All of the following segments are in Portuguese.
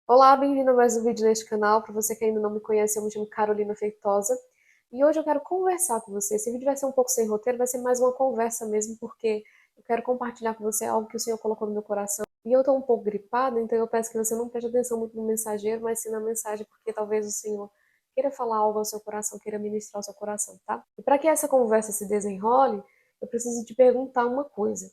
Olá, bem-vindo a mais um vídeo neste canal. Para você que ainda não me conhece, eu me chamo Carolina Feitosa e hoje eu quero conversar com você. Esse vídeo vai ser um pouco sem roteiro, vai ser mais uma conversa mesmo, porque eu quero compartilhar com você algo que o Senhor colocou no meu coração. E eu estou um pouco gripada, então eu peço que você não preste atenção muito no mensageiro, mas sim na mensagem, porque talvez o Senhor queira falar algo ao seu coração, queira ministrar ao seu coração, tá? E para que essa conversa se desenrole, eu preciso te perguntar uma coisa.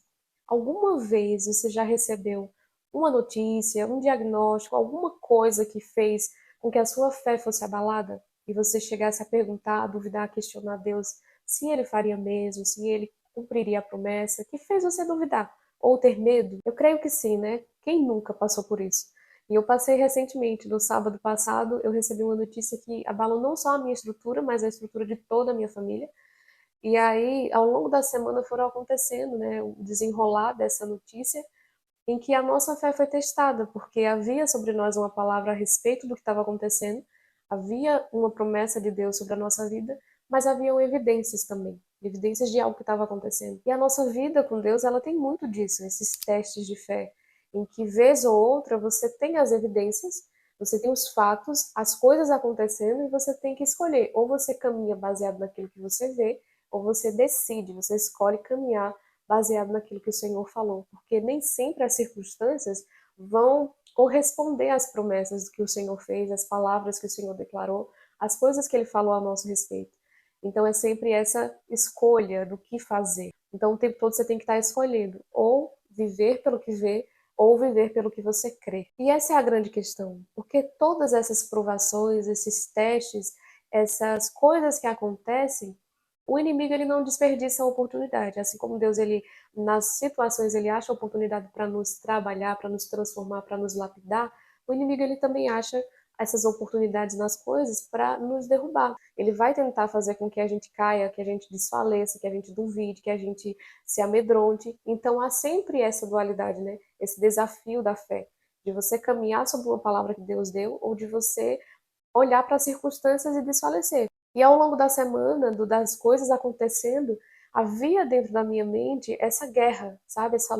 Alguma vez você já recebeu uma notícia, um diagnóstico, alguma coisa que fez com que a sua fé fosse abalada e você chegasse a perguntar, a duvidar, a questionar Deus se ele faria mesmo, se ele cumpriria a promessa, que fez você duvidar ou ter medo? Eu creio que sim, né? Quem nunca passou por isso? E eu passei recentemente, no sábado passado, eu recebi uma notícia que abalou não só a minha estrutura, mas a estrutura de toda a minha família. E aí, ao longo da semana foram acontecendo, né, o desenrolar dessa notícia, em que a nossa fé foi testada, porque havia sobre nós uma palavra a respeito do que estava acontecendo, havia uma promessa de Deus sobre a nossa vida, mas haviam evidências também, evidências de algo que estava acontecendo. E a nossa vida com Deus, ela tem muito disso, esses testes de fé, em que vez ou outra você tem as evidências, você tem os fatos, as coisas acontecendo e você tem que escolher, ou você caminha baseado naquilo que você vê, ou você decide, você escolhe caminhar baseado naquilo que o Senhor falou, porque nem sempre as circunstâncias vão corresponder às promessas que o Senhor fez, às palavras que o Senhor declarou, às coisas que ele falou a nosso respeito. Então é sempre essa escolha do que fazer. Então o tempo todo você tem que estar escolhendo ou viver pelo que vê ou viver pelo que você crê. E essa é a grande questão, porque todas essas provações, esses testes, essas coisas que acontecem, o inimigo ele não desperdiça a oportunidade, assim como Deus ele nas situações ele acha oportunidade para nos trabalhar, para nos transformar, para nos lapidar, o inimigo ele também acha essas oportunidades nas coisas para nos derrubar. Ele vai tentar fazer com que a gente caia, que a gente desfaleça, que a gente duvide, que a gente se amedronte. Então há sempre essa dualidade, né? Esse desafio da fé, de você caminhar sobre uma palavra que Deus deu ou de você olhar para as circunstâncias e desfalecer. E ao longo da semana, das coisas acontecendo, havia dentro da minha mente essa guerra, sabe? Essa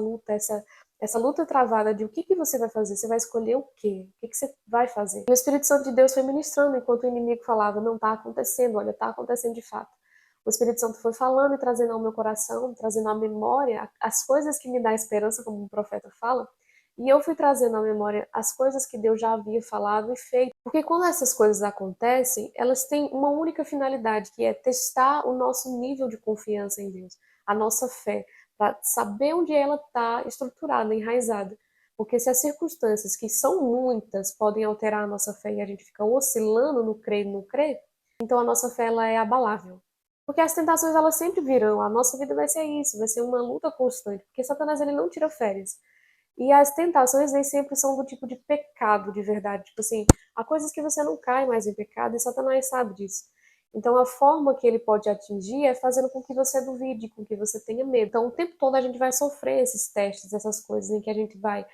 luta travada de o que você vai fazer? Você vai escolher o quê? O que você vai fazer? E o Espírito Santo de Deus foi ministrando enquanto o inimigo falava, não está acontecendo, olha, está acontecendo de fato. O Espírito Santo foi falando e trazendo ao meu coração, trazendo à memória as coisas que me dão esperança, como o profeta fala, e eu fui trazendo à memória as coisas que Deus já havia falado e feito. Porque quando essas coisas acontecem, elas têm uma única finalidade, que é testar o nosso nível de confiança em Deus, a nossa fé, para saber onde ela está estruturada, enraizada. Porque se as circunstâncias, que são muitas, podem alterar a nossa fé e a gente fica oscilando no crer e no crer, então a nossa fé ela é abalável. Porque as tentações elas sempre virão, a nossa vida vai ser isso, vai ser uma luta constante, porque Satanás ele não tira férias. E as tentações nem sempre são do tipo de pecado de verdade. Tipo assim, há coisas que você não cai mais em pecado e Satanás sabe disso. Então a forma que ele pode atingir é fazendo com que você duvide, com que você tenha medo. Então o tempo todo a gente vai sofrer esses testes, essas coisas em que a gente vai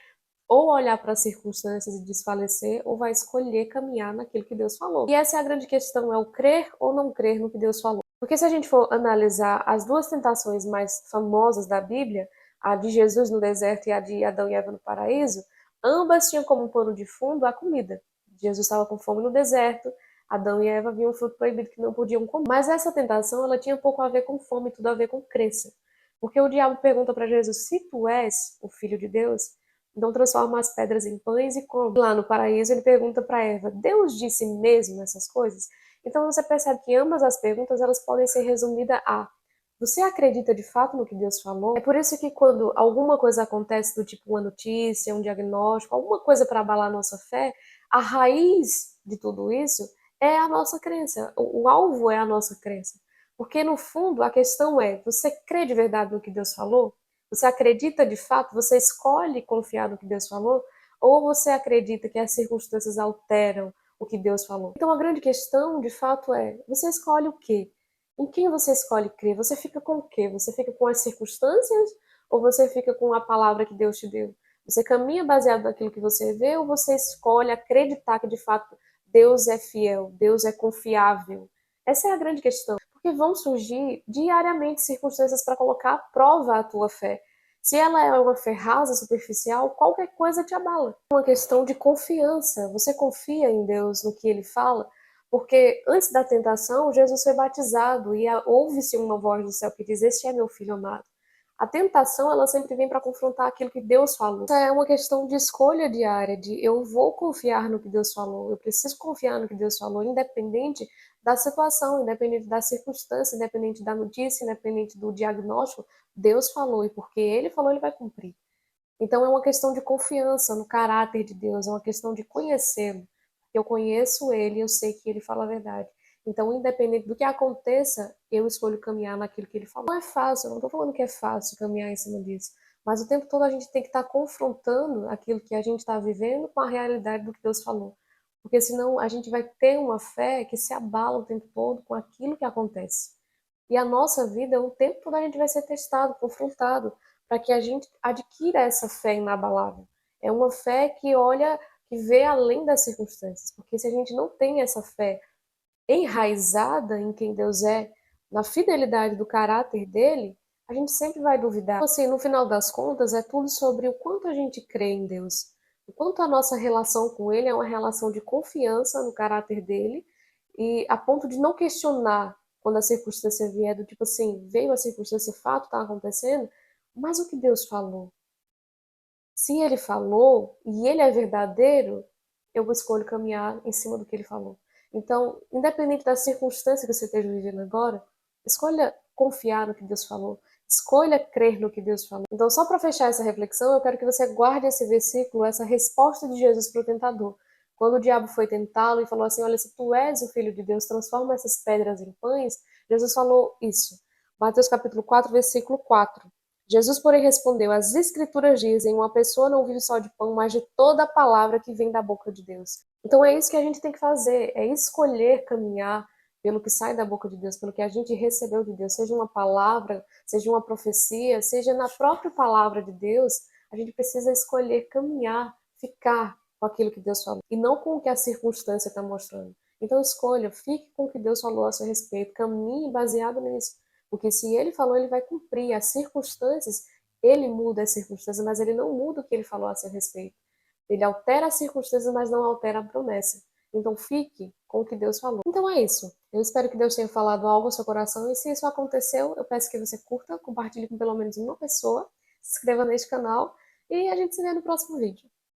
ou olhar para as circunstâncias e desfalecer, ou vai escolher caminhar naquilo que Deus falou. E essa é a grande questão, é o crer ou não crer no que Deus falou. Porque se a gente for analisar as duas tentações mais famosas da Bíblia, a de Jesus no deserto e a de Adão e Eva no paraíso, ambas tinham como pano de fundo a comida. Jesus estava com fome no deserto, Adão e Eva viam um fruto proibido que não podiam comer. Mas essa tentação, ela tinha pouco a ver com fome, tudo a ver com crença. Porque o diabo pergunta para Jesus, se tu és o filho de Deus, então transforma as pedras em pães e come. Lá no paraíso ele pergunta para Eva, Deus disse mesmo essas coisas? Então você percebe que ambas as perguntas elas podem ser resumidas a você acredita de fato no que Deus falou? É por isso que quando alguma coisa acontece do tipo uma notícia, um diagnóstico, alguma coisa para abalar a nossa fé, a raiz de tudo isso é a nossa crença. O alvo é a nossa crença. Porque no fundo a questão é, você crê de verdade no que Deus falou? Você acredita de fato? Você escolhe confiar no que Deus falou? Ou você acredita que as circunstâncias alteram o que Deus falou? Então a grande questão, de fato, é: você escolhe o quê? Em quem você escolhe crer? Você fica com o quê? Você fica com as circunstâncias ou você fica com a palavra que Deus te deu? Você caminha baseado naquilo que você vê ou você escolhe acreditar que de fato Deus é fiel, Deus é confiável? Essa é a grande questão. Porque vão surgir diariamente circunstâncias para colocar à prova a tua fé. Se ela é uma fé rasa, superficial, qualquer coisa te abala. É uma questão de confiança. Você confia em Deus, no que Ele fala? Porque antes da tentação, Jesus foi batizado e ouve-se uma voz do céu que diz: "Este é meu filho amado". A tentação, ela sempre vem para confrontar aquilo que Deus falou. Essa é uma questão de escolha diária, de eu vou confiar no que Deus falou, eu preciso confiar no que Deus falou, independente da situação, independente da circunstância, independente da notícia, independente do diagnóstico, Deus falou, e porque Ele falou, Ele vai cumprir. Então é uma questão de confiança no caráter de Deus, é uma questão de conhecê-lo. Eu conheço Ele, eu sei que Ele fala a verdade. Então, independente do que aconteça, eu escolho caminhar naquilo que Ele falou. Não é fácil, eu não estou falando que é fácil caminhar em cima disso, mas o tempo todo a gente tem que estar confrontando aquilo que a gente está vivendo com a realidade do que Deus falou. Porque senão a gente vai ter uma fé que se abala o tempo todo com aquilo que acontece. E a nossa vida, o tempo todo a gente vai ser testado, confrontado, para que a gente adquira essa fé inabalável. É uma fé que olha, que vê além das circunstâncias. Porque se a gente não tem essa fé enraizada em quem Deus é, na fidelidade do caráter dele, a gente sempre vai duvidar. Então, assim, no final das contas, é tudo sobre o quanto a gente crê em Deus. O quanto a nossa relação com ele é uma relação de confiança no caráter dele, e a ponto de não questionar quando a circunstância vier, do tipo assim, veio a circunstância, o fato está acontecendo, mas o que Deus falou? Se ele falou e ele é verdadeiro, eu escolho caminhar em cima do que ele falou. Então, independente da circunstância que você esteja vivendo agora, escolha confiar no que Deus falou. Escolha crer no que Deus falou. Então, só para fechar essa reflexão, eu quero que você guarde esse versículo, essa resposta de Jesus para o tentador. Quando o diabo foi tentá-lo e falou assim: "Olha, se tu és o filho de Deus, transforma essas pedras em pães", Jesus falou isso. Mateus capítulo 4, versículo 4. Jesus, porém, respondeu: As Escrituras dizem, uma pessoa não vive só de pão, mas de toda a palavra que vem da boca de Deus. Então é isso que a gente tem que fazer, é escolher caminhar pelo que sai da boca de Deus, pelo que a gente recebeu de Deus, seja uma palavra, seja uma profecia, seja na própria palavra de Deus, a gente precisa escolher caminhar, ficar com aquilo que Deus falou, e não com o que a circunstância está mostrando. Então escolha, fique com o que Deus falou a seu respeito, caminhe baseado nisso. Porque se ele falou, ele vai cumprir. As circunstâncias, ele muda as circunstâncias, mas ele não muda o que ele falou a seu respeito. Ele altera as circunstâncias, mas não altera a promessa. Então fique com o que Deus falou. Então é isso. Eu espero que Deus tenha falado algo ao seu coração. E se isso aconteceu, eu peço que você curta, compartilhe com pelo menos uma pessoa, se inscreva neste canal e a gente se vê no próximo vídeo.